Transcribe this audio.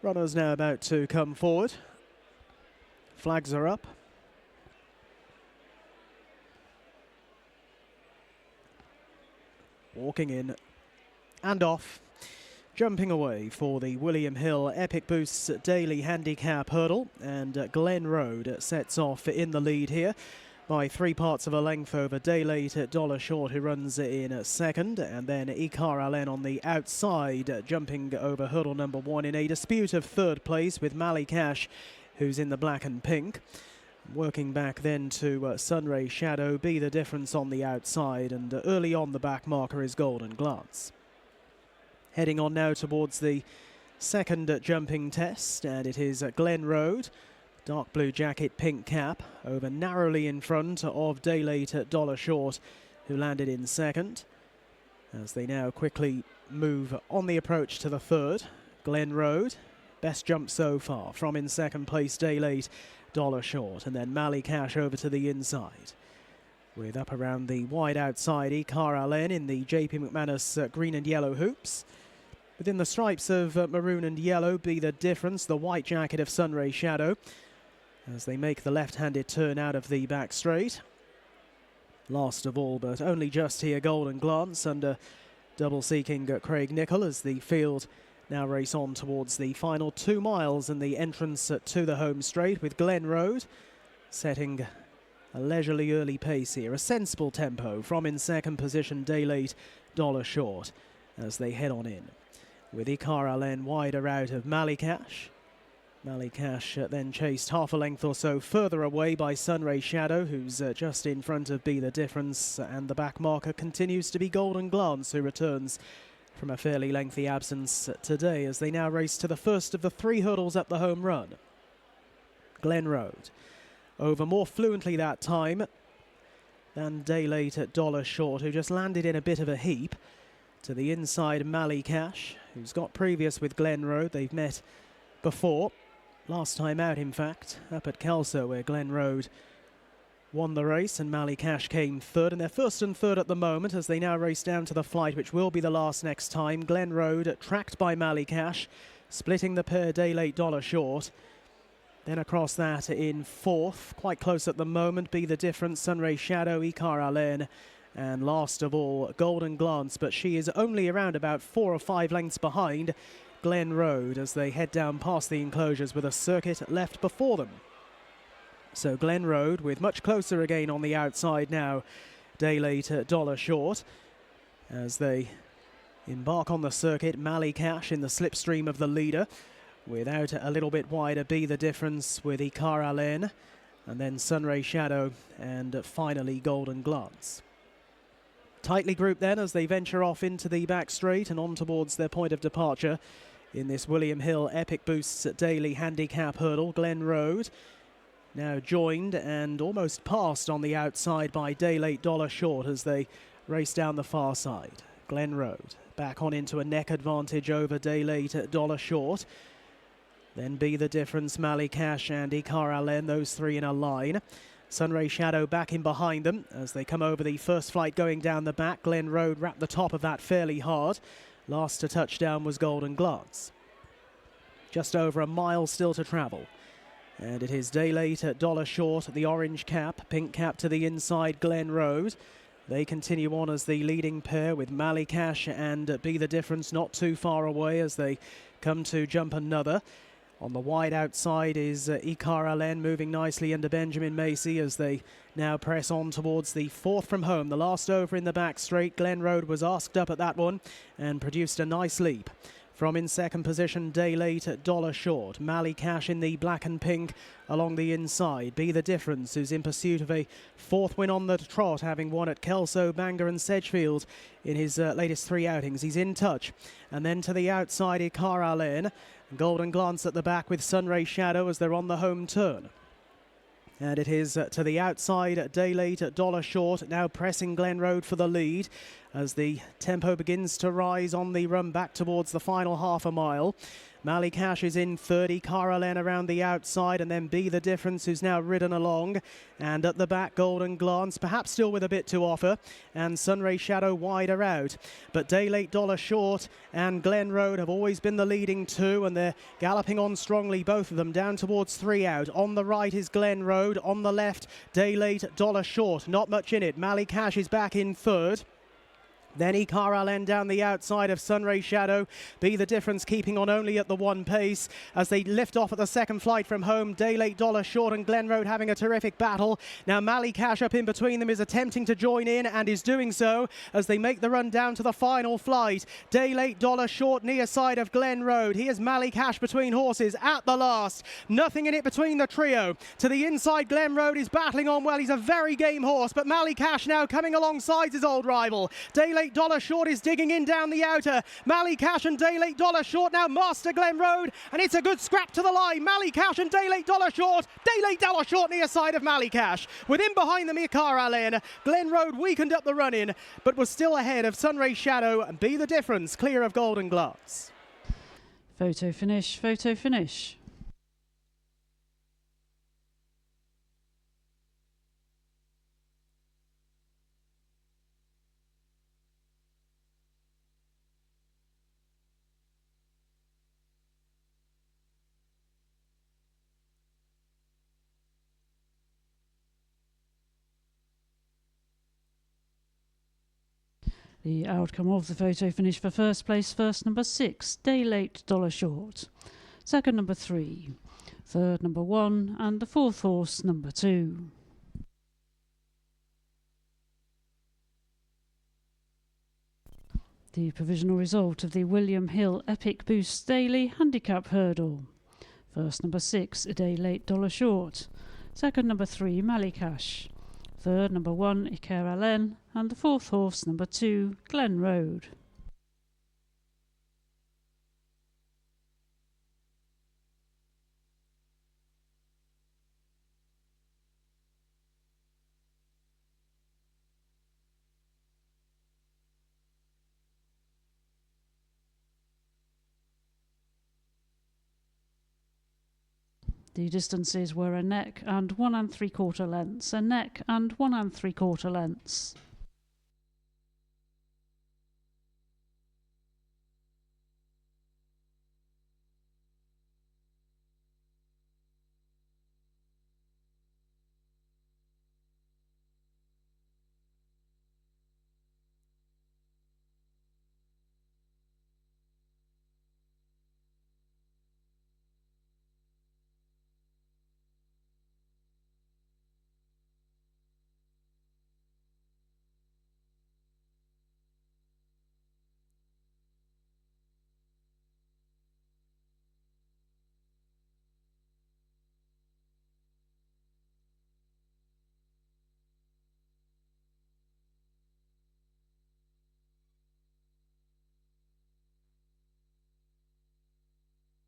Runners now about to come forward. Flags are up. Walking in and off. Jumping away for the William Hill Epic Boosts Daily Handicap Hurdle, and Glen Road sets off in the lead here by 3 parts of a length over Daylate at $1 short, who runs in second, and then Ikar Allen on the outside, jumping over hurdle number 1 in a dispute of third place with Mali Cash, who's in the black and pink. Working back then to Sunray Shadow, Be the Difference on the outside, and early on the back marker is Golden Glance. Heading on now towards the second jumping test, and it is Glen Road. Dark blue jacket, pink cap, over narrowly in front of Daylate at $1 short, who landed in second. As they now quickly move on the approach to the third, Glen Road, best jump so far, from in second place Daylate, $1 short, and then Mali Cash over to the inside. With up around the wide outside, Ikar Allen in the JP McManus green and yellow hoops. Within the stripes of maroon and yellow, Be the Difference, the white jacket of Sunray Shadow, as they make the left-handed turn out of the back straight. Last of all, but only just here, Golden Glance under double seeking Craig Nicol, as the field now race on towards the final 2 miles and the entrance to the home straight, with Glen Road setting a leisurely early pace here, a sensible tempo from in second position Daylate, $1 short, as they head on in, with Ikar Allen wider out of Mali Cash. Mali Cash then chased half a length or so further away by Sunray Shadow, who's just in front of Be the Difference, and the back marker continues to be Golden Glance, who returns from a fairly lengthy absence today, as they now race to the first of the 3 hurdles up the home run. Glen Road over more fluently that time than Daylate at $1 short, who just landed in a bit of a heap. To the inside, Mali Cash, who's got previous with Glen Road. They've met before, last time out in fact, up at Kelso, where Glen Road won the race and Mali Cash came third, and they're first and third at the moment as they now race down to the flight, which will be the last next time. Glen Road tracked by Mali Cash, splitting the pair Daylate, $1 short. Then across that in fourth, quite close at the moment, Be the Difference, Sunray Shadow, Ikar Allen, and last of all, Golden Glance, but she is only around about 4 or 5 lengths behind Glen Road as they head down past the enclosures with a circuit left before them. So Glen Road with much closer again on the outside now, Daylate at $1 short, as they embark on the circuit. Mali Cash in the slipstream of the leader, without a little bit wider Be the Difference with Ikar Allen, and then Sunray Shadow, and finally Golden Glance. Tightly grouped then as they venture off into the back straight and on towards their point of departure in this William Hill Epic Boosts Daily Handicap Hurdle. Glen Road now joined and almost passed on the outside by Daylate, $1 short, as they race down the far side. Glen Road back on into a neck advantage over Daylate at $1 short. Then Be the Difference, Mali Cash and Ikar Allen, those 3 in a line. Sunray Shadow back in behind them as they come over the first flight going down the back. Glen Road wrapped the top of that fairly hard. Last to touch down was Golden Glance. Just over a mile still to travel. And it is Daylate at $1 short, the orange cap, pink cap to the inside, Glen Road. They continue on as the leading pair with Mali Cash and Be the Difference not too far away as they come to jump another. On the wide outside is Ikar Allen moving nicely under Benjamin Macy as they now press on towards the 4th from home. The last over in the back straight. Glen Road was asked up at that one and produced a nice leap. From in second position, Daylate at $1 short. Mali Cash in the black and pink along the inside. Be the Difference, who's in pursuit of a 4th win on the trot, having won at Kelso, Bangor and Sedgefield in his latest 3 outings. He's in touch. And then to the outside, Ikar Allen. Golden Glance at the back with Sunray Shadow as they're on the home turn. And it is to the outside, Daylate at $1 short, now pressing Glen Road for the lead. as the tempo begins to rise on the run back towards the final half a mile. Malikash is in 30, Caroline around the outside, and then Be The Difference, who's now ridden along. And at the back, Golden Glance, perhaps still with a bit to offer, and Sunray Shadow wider out. But Day Late Dollar Short and Glen Road have always been the leading two, and they're galloping on strongly, both of them, down towards 3 out. On the right is Glen Road, on the left, Day Late Dollar Short. Not much in it. Malikash is back in third. Then Icaralen down the outside of Sunray Shadow. Be The Difference keeping on only at the one pace as they lift off at the second flight from home. Day Late Dollar Short and Glen Road having a terrific battle. Now Malikash up in between them is attempting to join in and is doing so as they make the run down to the final flight. Day Late Dollar Short near side of Glen Road. Here's Malikash between horses at the last. Nothing in it between the trio. To the inside, Glen Road is battling on well. He's a very game horse, but Malikash now coming alongside his old rival. Day Late Dollar Short is digging in down the outer. Malikash and Day Late Dollar Short now master Glen Road, and it's a good scrap to the line. Malikash and Day Late Dollar Short. Day Late Dollar Short near side of Malikash. Within behind them, Icaralen. Glen Road weakened up the run-in, but was still ahead of Sunray Shadow and Be The Difference, clear of Golden Glance. Photo finish, photo finish. The outcome of the photo finish: for first place, first number 6, Day Late Dollar Short. Second, number 3. Third, number 1. And the fourth horse, number 2. The provisional result of the William Hill Epic Boost Daily Handicap Hurdle. First, number 6, Day Late Dollar Short. Second, number 3, Malikash. Third, number 1, Icaralen, and the fourth horse, number 2, Glen Road. The distances were a neck and 1 3/4 lengths, a neck and 1 3/4 lengths.